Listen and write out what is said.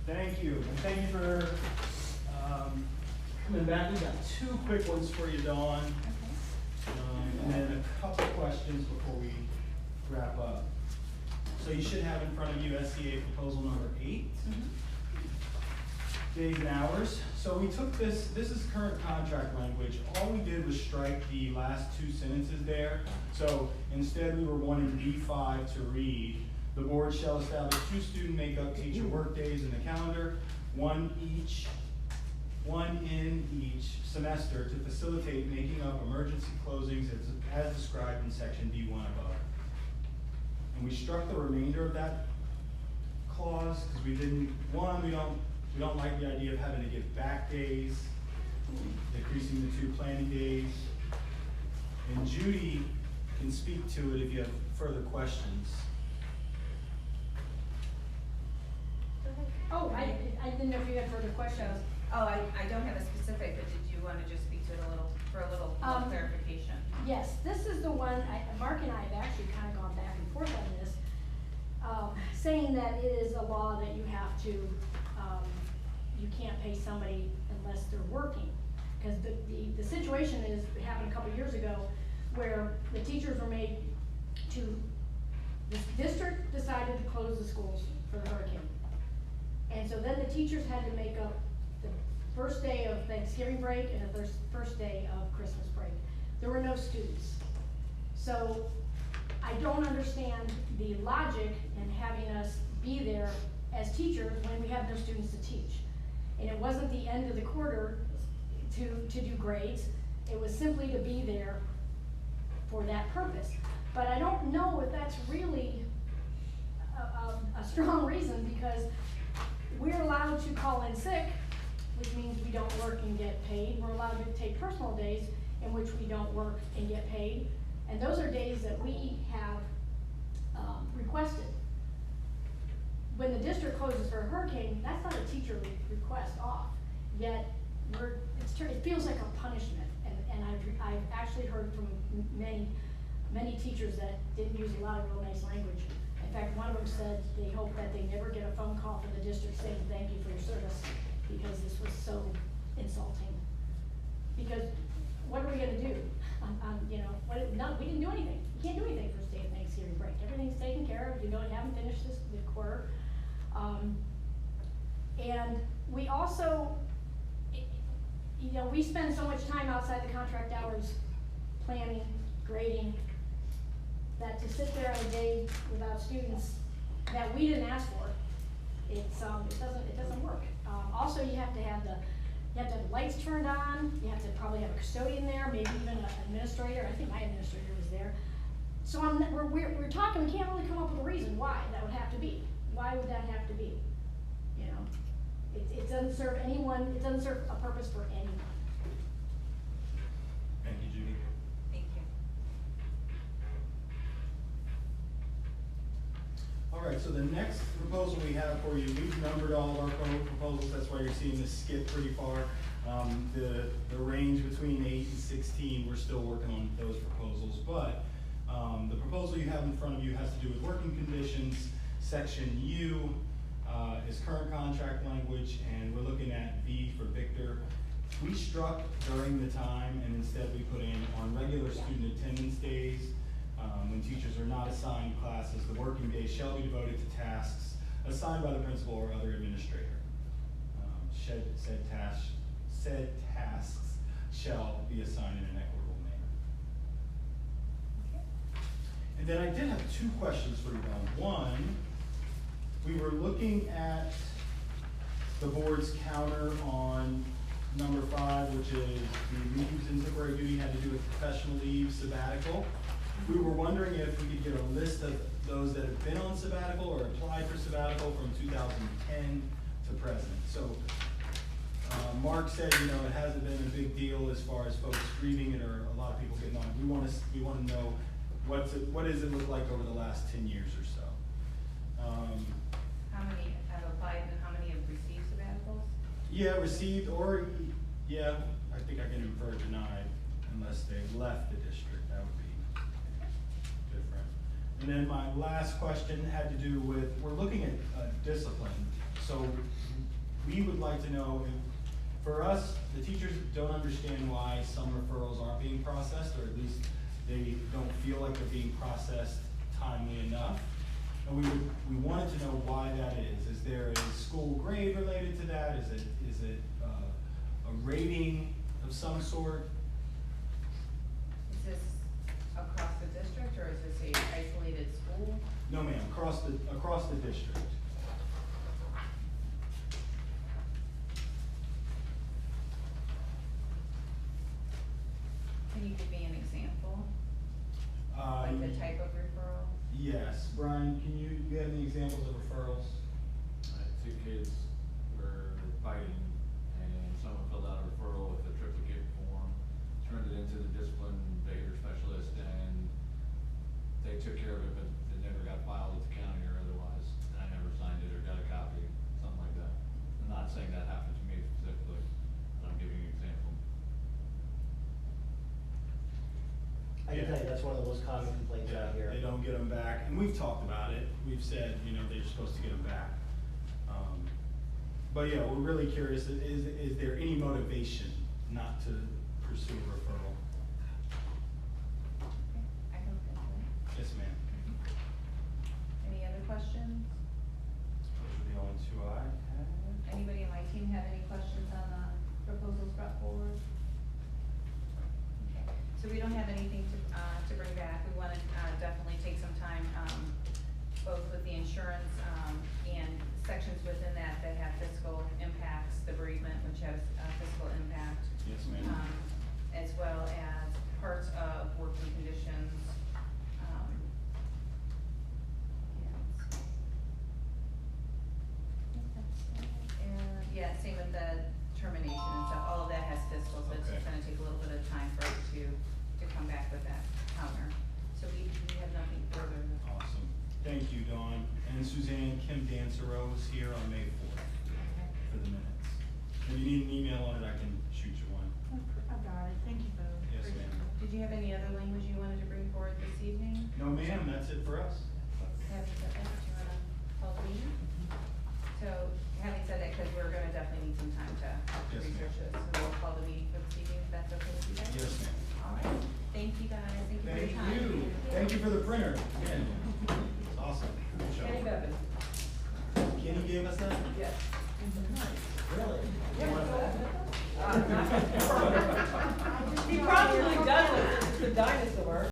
Thank you, and thank you for coming back. We've got two quick ones for you, Dawn, and then a couple questions before we wrap up. So you should have in front of you SCA proposal number 8. Days and hours. So we took this is current contract language. All we did was strike the last two sentences there. So instead we were wanting B5 to read, the board shall establish 2 student makeup teacher work days in the calendar, one in each semester to facilitate making up emergency closings as described in section D1 above. And we struck the remainder of that clause because we don't like the idea of having to give back days, decreasing the 2 planning days. And Judy can speak to it if you have further questions. Oh, I didn't know if you had further questions. Oh, I don't have a specific, but did you want to just speak to it for a little clarification? Yes, this is the one, Mark and I have actually kind of gone back and forth on this, saying that it is a law that you have to, you can't pay somebody unless they're working. Because the situation is, it happened a couple years ago, where the teachers were made to, the district decided to close the schools for the hurricane. And so then the teachers had to make up the first day of Thanksgiving break and the first day of Christmas break. There were no students. So I don't understand the logic in having us be there as teachers when we have no students to teach. And it wasn't the end of the quarter to do grades. It was simply to be there for that purpose. But I don't know if that's really a strong reason, because we're allowed to call in sick, which means we don't work and get paid. We're allowed to take personal days in which we don't work and get paid. And those are days that we have requested. When the district closes for a hurricane, that's not a teacher request off. Yet it feels like a punishment. And I've actually heard from many teachers that didn't use a lot of real nice language. In fact, one of them said they hope that they never get a phone call from the district saying thank you for your service, because this was so insulting. Because what are we gonna do? We didn't do anything. You can't do anything for state Thanksgiving break. Everything's taken care of. You haven't finished the quarter. And we also, we spend so much time outside the contract hours planning, grading, that to sit there on a day without students that we didn't ask for, it doesn't work. Also, you have to have the lights turned on. You have to probably have a custodian there, maybe even an administrator. I think my administrator was there. So we're talking. We can't really come up with a reason why that would have to be. Why would that have to be? It doesn't serve anyone. It doesn't serve a purpose for anyone. Thank you, Judy. Thank you. All right, so the next proposal we have for you, we've numbered all of our proposals. That's why you're seeing this skip pretty far. The range between 8 and 16, we're still working on those proposals. But the proposal you have in front of you has to do with working conditions. Section U is current contract language, and we're looking at V for Victor. We struck during the time, and instead we put in on regular student attendance days. When teachers are not assigned classes, the working day shall be devoted to tasks assigned by the principal or other administrator. Said tasks shall be assigned in an equitable manner. And then I did have 2 questions for you, Don. One, we were looking at the board's counter on number 5, which is the leaves in temporary duty had to do with professional leave, sabbatical. We were wondering if we could get a list of those that have been on sabbatical or applied for sabbatical from 2010 to present. So Mark said, it hasn't been a big deal as far as folks grieving it or a lot of people getting on. We want to know what does it look like over the last 10 years or so. How many have applied and how many have received sabbaticals? Yeah, received or, I think I can infer denied unless they left the district. That would be different. And then my last question had to do with, we're looking at discipline. So we would like to know if, for us, the teachers don't understand why some referrals aren't being processed, or at least they don't feel like they're being processed timely enough. And we wanted to know why that is. Is there a school grade related to that? Is it a rating of some sort? Is this across the district, or is this a isolated school? No, ma'am, across the district. Can you give me an example? Like the type of referral? Yes, Brian, can you have any examples of referrals? I had 2 kids were fighting, and someone filled out a referral with a triplicate form, turned it into the discipline behavior specialist, and they took care of it, but it never got filed with the county or otherwise, and I never signed it or got a copy, something like that. I'm not saying that happened to me specifically, but I'm giving you an example. I can tell you, that's one of the most common complaints Yeah, I hear. they don't get them back, and we've talked about it. We've said, you know, they're supposed to get them back. But yeah, we're really curious, is there any motivation not to pursue a referral? Okay, I can look into it. Yes, ma'am. Any other questions? Those are the only 2 I had. Anybody on my team have any questions on the proposals brought forward? Okay, so we don't have anything to bring back. We wanna, definitely take some time, both with the insurance, and sections within that that have fiscal impacts, the bereavement, which has, fiscal impact. Yes, ma'am. As well as parts of working conditions, and, yeah, same with the termination and stuff, all of that has fiscal, so it's Okay. just gonna take a little bit of time for us to come back with that counter. So we have nothing further. Awesome. Thank you, Dawn. And Suzanne, Kim Dansereau is here on May 4th for the minutes. If you need an email on it, I can shoot you one. I've got it, thank you both. Yes, ma'am. Did you have any other language you wanted to bring forward this evening? No, ma'am, that's it for us. Having said that, do you wanna call the meeting? So, having said that, cause we're gonna definitely need some time to Yes, ma'am. research this, so we'll call the meeting for this evening, if that's okay with you guys? Yes, ma'am. Alright, thank you guys, thank you for your Thank time. you. Thank you for the printer. Again, it's awesome. Good job. Kenny Bevan. Kenny gave us that? Yes. Really? You want that? He probably does, it's a dinosaur.